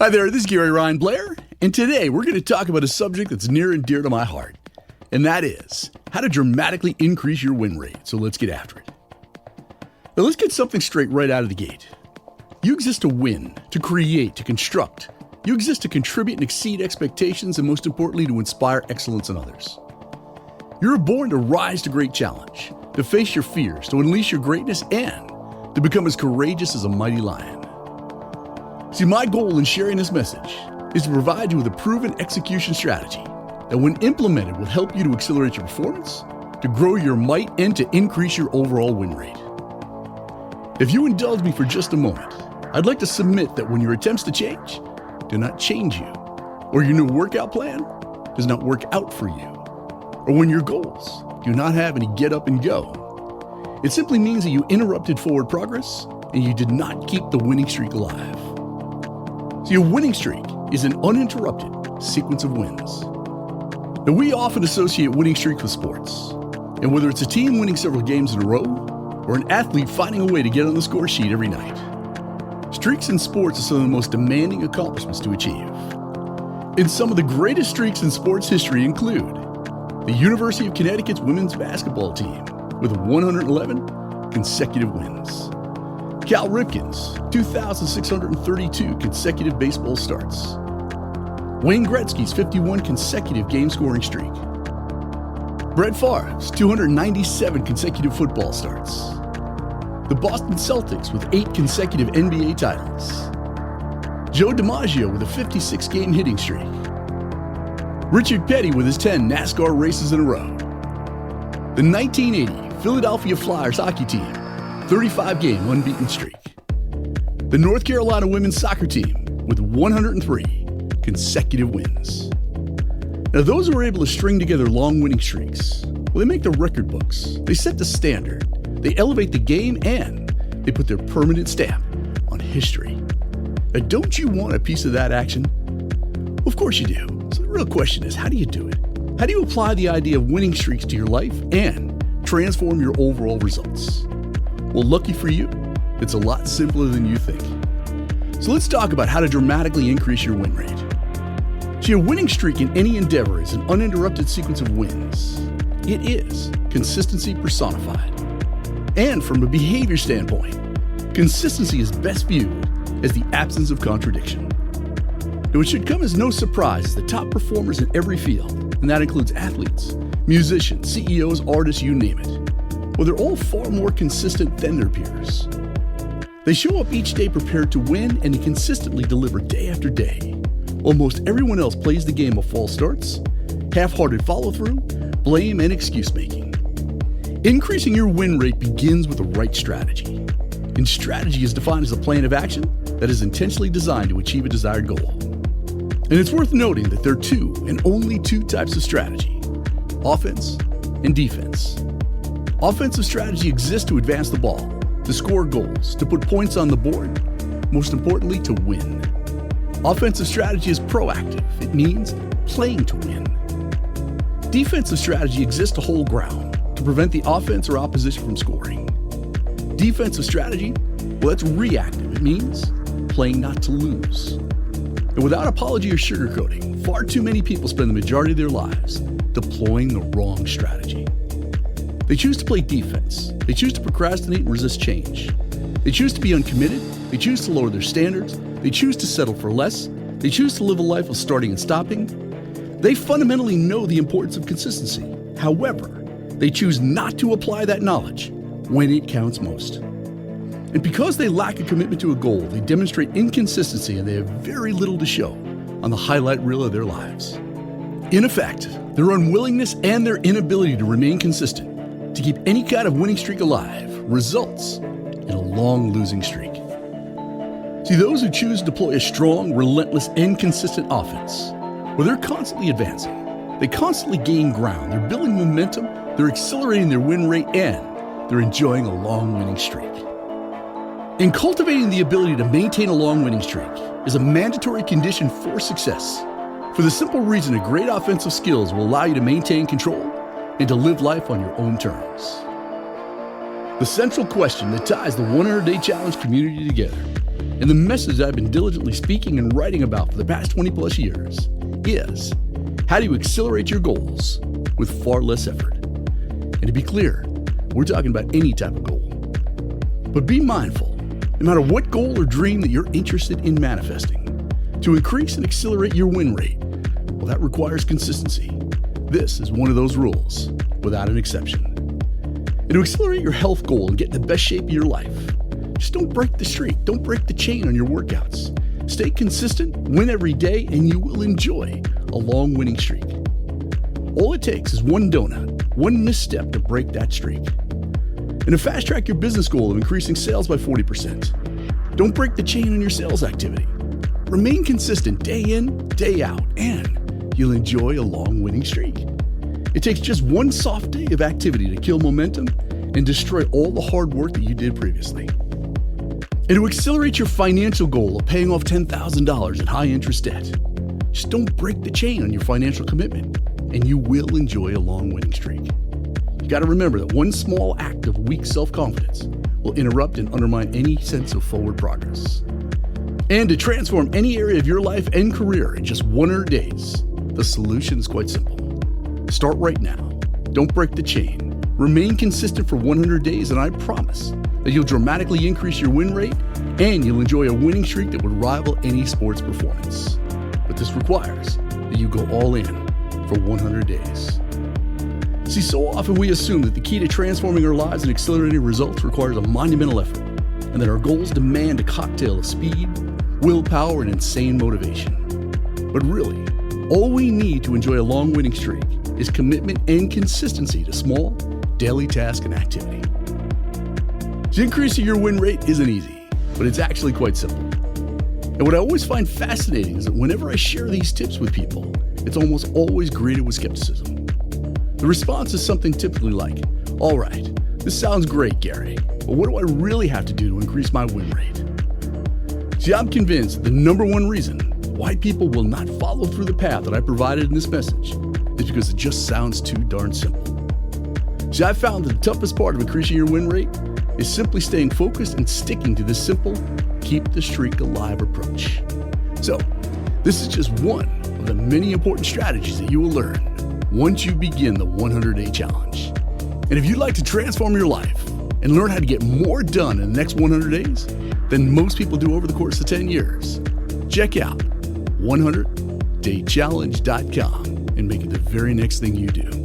Hi there, this is Gary Ryan Blair, and today we're going to talk about a subject that's near and dear to my heart, and that is how to dramatically increase your win rate. So let's get after it. Now let's get something straight right out of the gate. You exist to win, to create, to construct. You exist to contribute and exceed expectations, and most importantly, to inspire excellence in others. You're born to rise to great challenge, to face your fears, to unleash your greatness, and to become as courageous as a mighty lion. See, my goal in sharing this message is to provide you with a proven execution strategy that, when implemented, will help you to accelerate your performance, to grow your might, and to increase your overall win rate. If you indulge me for just a moment, I'd like to submit that when your attempts to change do not change you, or your new workout plan does not work out for you, or when your goals do not have any get up and go, it simply means that you interrupted forward progress and you did not keep the winning streak alive. See, a winning streak is an uninterrupted sequence of wins. Now, we often associate winning streaks with sports, and whether it's a team winning several games in a row or an athlete finding a way to get on the score sheet every night, streaks in sports are some of the most demanding accomplishments to achieve. And some of the greatest streaks in sports history include the University of Connecticut's women's basketball team with 111 consecutive wins, Cal Ripken's 2,632 consecutive baseball starts, Wayne Gretzky's 51 consecutive game-scoring streak, Brett Favre's 297 consecutive football starts, the Boston Celtics with 8 consecutive NBA titles, Joe DiMaggio with a 56-game hitting streak, Richard Petty with his 10 NASCAR races in a row, the 1980 Philadelphia Flyers hockey team 35-game unbeaten streak, the North Carolina women's soccer team with 103 consecutive wins. Now, those who are able to string together long winning streaks, well, they make the record books, they set the standard, they elevate the game, and they put their permanent stamp on history. Now, don't you want a piece of that action? Well, of course you do. So the real question is, how do you do it? How do you apply the idea of winning streaks to your life and transform your overall results? Well, lucky for you, it's a lot simpler than you think. So let's talk about how to dramatically increase your win rate. See, a winning streak in any endeavor is an uninterrupted sequence of wins. It is consistency personified. And from a behavior standpoint, consistency is best viewed as the absence of contradiction. Now, it should come as no surprise the top performers in every field, and that includes athletes, musicians, CEOs, artists, you name it. Well, they're all far more consistent than their peers. They show up each day prepared to win, and they consistently deliver day after day, while most everyone else plays the game of false starts, half-hearted follow-through, blame, and excuse-making. Increasing your win rate begins with the right strategy. And strategy is defined as a plan of action that is intentionally designed to achieve a desired goal. And it's worth noting that there are two and only two types of strategy: offense and defense. Offensive strategy exists to advance the ball, to score goals, to put points on the board, most importantly, to win. Offensive strategy is proactive. It means playing to win. Defensive strategy exists to hold ground, to prevent the offense or opposition from scoring. Defensive strategy, well, that's reactive. It means playing not to lose. And without apology or sugarcoating, far too many people spend the majority of their lives deploying the wrong strategy. They choose to play defense. They choose to procrastinate and resist change. They choose to be uncommitted. They choose to lower their standards. They choose to settle for less. They choose to live a life of starting and stopping. They fundamentally know the importance of consistency. However, they choose not to apply that knowledge when it counts most. And because they lack a commitment to a goal, they demonstrate inconsistency, and they have very little to show on the highlight reel of their lives. In effect, their unwillingness and their inability to remain consistent, to keep any kind of winning streak alive, results in a long losing streak. See, those who choose to deploy a strong, relentless, and consistent offense, well, they're constantly advancing. They constantly gain ground. They're building momentum. They're accelerating their win rate, and they're enjoying a long winning streak. And cultivating the ability to maintain a long winning streak is a mandatory condition for success, for the simple reason that great offensive skills will allow you to maintain control and to live life on your own terms. The central question that ties the 100-Day Challenge community together And the message I've been diligently speaking and writing about for the past 20 plus years is how do you accelerate your goals with far less effort? And to be clear, we're talking about any type of goal. But be mindful, no matter what goal or dream that you're interested in manifesting, to increase and accelerate your win rate, well, that requires consistency. This is one of those rules, without an exception. And to accelerate your health goal and get in the best shape of your life, just don't break the streak, don't break the chain on your workouts. Stay consistent, win every day, and you will enjoy a long winning streak. All it takes is one donut, one misstep to break that streak. And to fast track your business goal of increasing sales by 40%, don't break the chain on your sales activity. Remain consistent day in, day out, and you'll enjoy a long winning streak. It takes just one soft day of activity to kill momentum and destroy all the hard work that you did previously. And to accelerate your financial goal of paying off $10,000 in high interest debt, just don't break the chain on your financial commitment, and you will enjoy a long winning streak. You got to remember that one small act of weak self-confidence will interrupt and undermine any sense of forward progress. And to transform any area of your life and career in just 100 days, the solution is quite simple. Start right now. Don't break the chain. Remain consistent for 100 days, and I promise that you'll dramatically increase your win rate and you'll enjoy a winning streak that would rival any sports performance. But this requires that you go all in for 100 days. See, so often we assume that the key to transforming our lives and accelerating results requires a monumental effort, and that our goals demand a cocktail of speed, willpower, and insane motivation. But really, all we need to enjoy a long winning streak is commitment and consistency to small, daily tasks and activity. So increasing your win rate isn't easy, but it's actually quite simple. And what I always find fascinating is that whenever I share these tips with people, it's almost always greeted with skepticism. The response is something typically like, all right, this sounds great, Gary, but what do I really have to do to increase my win rate? See, I'm convinced the number one reason why people will not follow through the path that I provided in this message is because it just sounds too darn simple. See, I've found that the toughest part of increasing your win rate is simply staying focused and sticking to this simple, keep the streak alive approach. So, this is just one of the many important strategies that you will learn once you begin the 100-day challenge. And if you'd like to transform your life and learn how to get more done in the next 100 days than most people do over the course of 10 years, check out 100daychallenge.com and make it the very next thing you do.